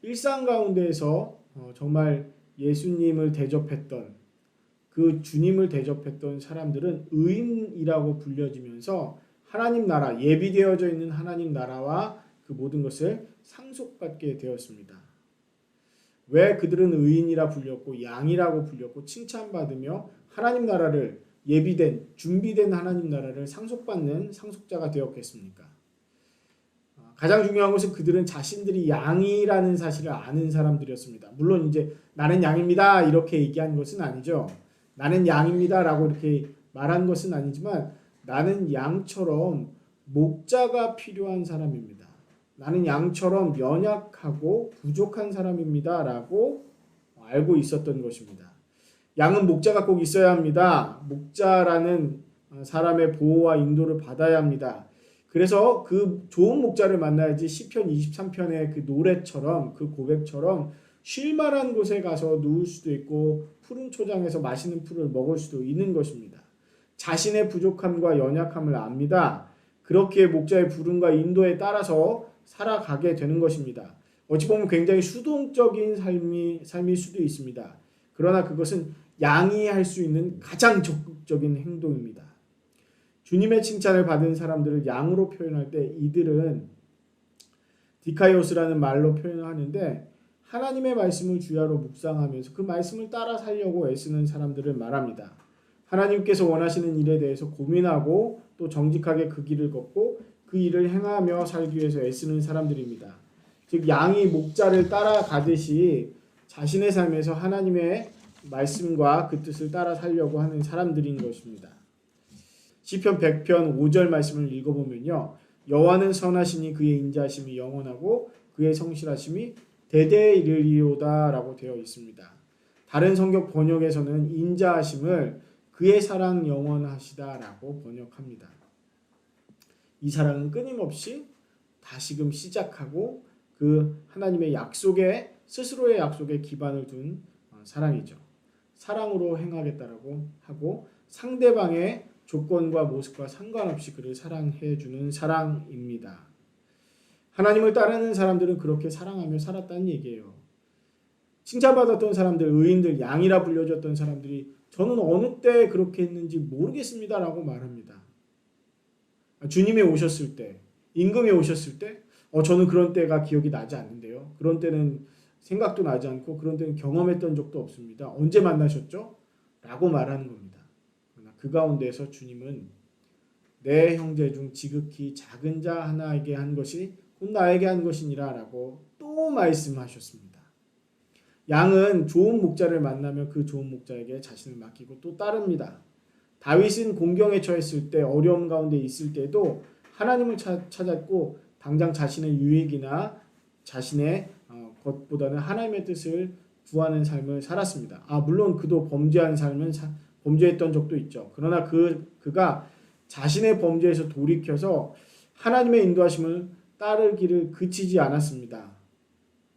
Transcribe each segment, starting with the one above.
일상 가운데에서 정말 예수님을 대접했던 그 주님을 대접했던 사람들은 의인이라고 불려지면서 하나님 나라, 예비되어져 있는 하나님 나라와 그 모든 것을 상속받게 되었습니다. 왜 그들은 의인이라 불렸고 양이라고 불렸고 칭찬받으며 하나님 나라를 예비된 준비된 하나님 나라를 상속받는 상속자가 되었겠습니까? 가장 중요한 것은 그들은 자신들이 양이라는 사실을 아는 사람들이었습니다. 물론 이제 나는 양입니다 이렇게 얘기한 것은 아니죠. 나는 양입니다라고 이렇게 말한 것은 아니지만 나는 양처럼 목자가 필요한 사람입니다. 나는 양처럼 연약하고 부족한 사람입니다라고 알고 있었던 것입니다. 양은 목자가 꼭 있어야 합니다. 목자라는 사람의 보호와 인도를 받아야 합니다. 그래서 그 좋은 목자를 만나야지 시편 23편의 그 노래처럼 그 고백처럼 쉴만한 곳에 가서 누울 수도 있고 푸른 초장에서 맛있는 풀을 먹을 수도 있는 것입니다. 자신의 부족함과 연약함을 압니다. 그렇게 목자의 부름과 인도에 따라서 살아가게 되는 것입니다. 어찌 보면 굉장히 수동적인 삶일 수도 있습니다. 그러나 그것은 양이 할 수 있는 가장 적극적인 행동입니다. 주님의 칭찬을 받은 사람들을 양으로 표현할 때 이들은 디카이오스라는 말로 표현하는데 하나님의 말씀을 주야로 묵상하면서 그 말씀을 따라 살려고 애쓰는 사람들을 말합니다. 하나님께서 원하시는 일에 대해서 고민하고 또 정직하게 그 길을 걷고 그 일을 행하며 살기 위해서 애쓰는 사람들입니다. 즉 양이 목자를 따라가듯이 자신의 삶에서 하나님의 말씀과 그 뜻을 따라 살려고 하는 사람들인 것입니다. 시편 100편 5절 말씀을 읽어보면요. 여호와는 선하시니 그의 인자하심이 영원하고 그의 성실하심이 대대에 이르리로다 라고 되어 있습니다. 다른 성경 번역에서는 인자하심을 그의 사랑 영원하시다 라고 번역합니다. 이 사랑은 끊임없이 다시금 시작하고 그 하나님의 약속에 스스로의 약속에 기반을 둔 사랑이죠. 사랑으로 행하겠다라고 하고 상대방의 조건과 모습과 상관없이 그를 사랑해 주는 사랑입니다. 하나님을 따르는 사람들은 그렇게 사랑하며 살았다는 얘기예요. 칭찬받았던 사람들, 의인들, 양이라 불려졌던 사람들이 저는 어느 때 그렇게 했는지 모르겠습니다 라고 말합니다. 주님이 오셨을 때, 임금이 오셨을 때 저는 그런 때가 기억이 나지 않는데요. 그런 때는 생각도 나지 않고 그런 때는 경험했던 적도 없습니다. 언제 만나셨죠? 라고 말하는 겁니다. 그러나 그 가운데서 주님은 내 형제 중 지극히 작은 자 하나에게 한 것이 곧 나에게 한 것이니라 라고 또 말씀하셨습니다. 양은 좋은 목자를 만나면 그 좋은 목자에게 자신을 맡기고 또 따릅니다. 다윗은 공경에 처했을 때 어려움 가운데 있을 때도 하나님을 찾았고 당장 자신의 유익이나 자신의 것보다는 하나님의 뜻을 구하는 삶을 살았습니다. 물론 그도 범죄한 삶은 범죄했던 적도 있죠. 그러나 그가 자신의 범죄에서 돌이켜서 하나님의 인도하심을 따르기를 그치지 않았습니다.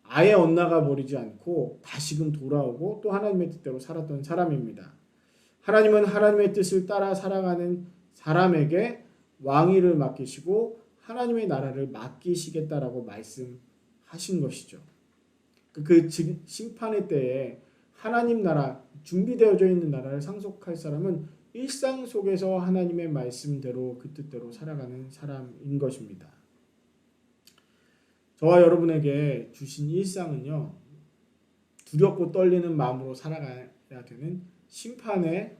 아예 엇나가 버리지 않고 다시금 돌아오고 또 하나님의 뜻대로 살았던 사람입니다. 하나님은 하나님의 뜻을 따라 살아가는 사람에게 왕위를 맡기시고 하나님의 나라를 맡기시겠다라고 말씀하신 것이죠. 그 심판의 때에 하나님 나라, 준비되어져 있는 나라를 상속할 사람은 일상 속에서 하나님의 말씀대로 그 뜻대로 살아가는 사람인 것입니다. 저와 여러분에게 주신 일상은요, 두렵고 떨리는 마음으로 살아가야 되는 심판의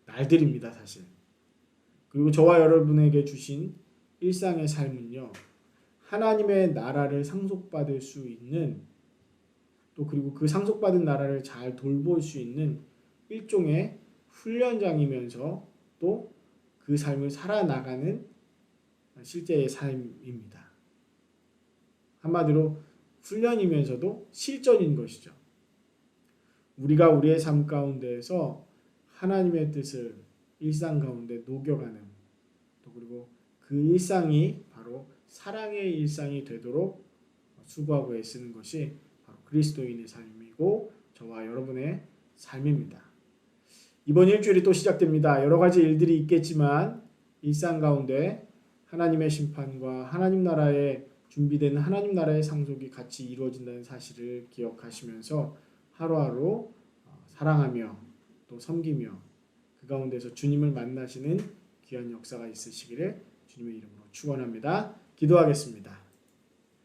날들입니다, 사실. 그리고 저와 여러분에게 주신 일상의 삶은요, 하나님의 나라를 상속받을 수 있는 또 그리고 그 상속받은 나라를 잘 돌볼 수 있는 일종의 훈련장이면서 또 그 삶을 살아나가는 실제의 삶입니다. 한마디로 훈련이면서도 실전인 것이죠. 우리가 우리의 삶 가운데에서 하나님의 뜻을 일상 가운데 녹여가는 또 그리고 그 일상이 바로 사랑의 일상이 되도록 수고하고 애쓰는 것이 바로 그리스도인의 삶이고 저와 여러분의 삶입니다. 이번 일주일이 또 시작됩니다. 여러 가지 일들이 있겠지만 일상 가운데 하나님의 심판과 하나님 나라의 준비되는 하나님 나라의 상속이 같이 이루어진다는 사실을 기억하시면서 하루하루 사랑하며 또 섬기며 그 가운데서 주님을 만나시는 귀한 역사가 있으시기를 주님의 이름으로 축원합니다. 기도하겠습니다.